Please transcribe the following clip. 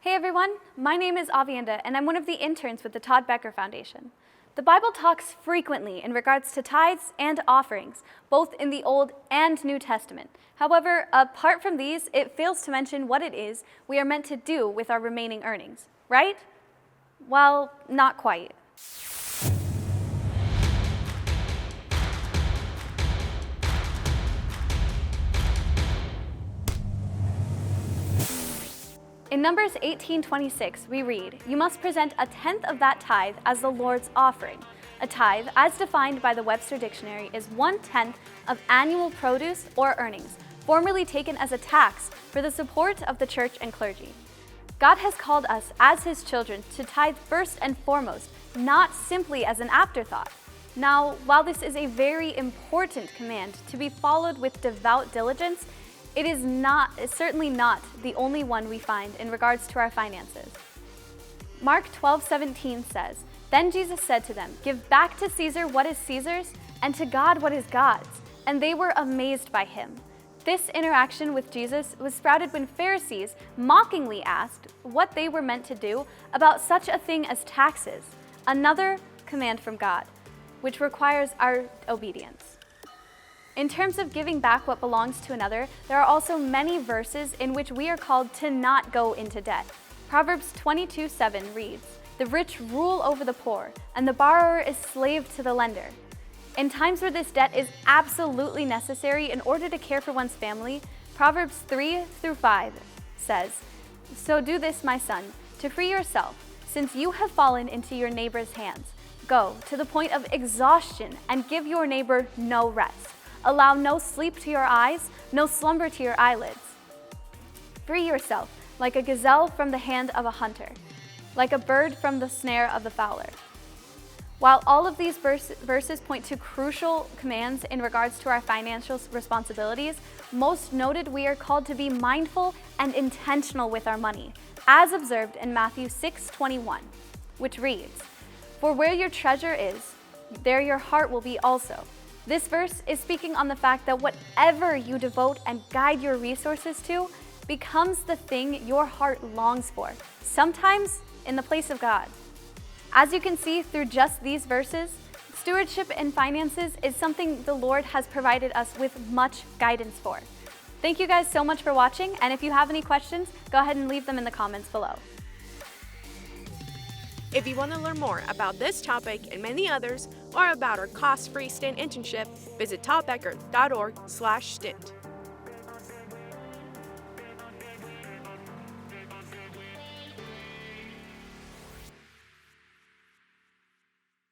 Hey everyone, my name is Ahvienda and I'm one of the interns with the Todd Becker Foundation. The Bible talks frequently in regards to tithes and offerings, both in the Old and New Testament. However, apart from these, it fails to mention what it is we are meant to do with our remaining earnings, right? Well, not quite. In Numbers 18:26, we read, "You must present a tenth of that tithe as the Lord's offering." A tithe, as defined by the Webster Dictionary, is 1/10 of annual produce or earnings, formerly taken as a tax for the support of the church and clergy. God has called us as His children to tithe first and foremost, not simply as an afterthought. Now, while this is a very important command to be followed with devout diligence, it's certainly not the only one we find in regards to our finances. Mark 12:17 says, "Then Jesus said to them, 'Give back to Caesar what is Caesar's, and to God what is God's.' And they were amazed by him." This interaction with Jesus was sprouted when Pharisees mockingly asked what they were meant to do about such a thing as taxes, another command from God, which requires our obedience. In terms of giving back what belongs to another, there are also many verses in which we are called to not go into debt. Proverbs 22:7 reads, "The rich rule over the poor, and the borrower is slave to the lender." In times where this debt is absolutely necessary in order to care for one's family, Proverbs 3-5 says, "So do this, my son, to free yourself, since you have fallen into your neighbor's hands. Go to the point of exhaustion and give your neighbor no rest. Allow no sleep to your eyes, no slumber to your eyelids. Free yourself like a gazelle from the hand of a hunter, like a bird from the snare of the fowler." While all of these verses point to crucial commands in regards to our financial responsibilities, most noted we are called to be mindful and intentional with our money, as observed in Matthew 6:21, which reads, "For where your treasure is, there your heart will be also." This verse is speaking on the fact that whatever you devote and guide your resources to becomes the thing your heart longs for, sometimes in the place of God. As you can see through just these verses, stewardship in finances is something the Lord has provided us with much guidance for. Thank you guys so much for watching, and if you have any questions, go ahead and leave them in the comments below. If you want to learn more about this topic and many others, or about our cost-free stint internship, visit toddbecker.org/stint.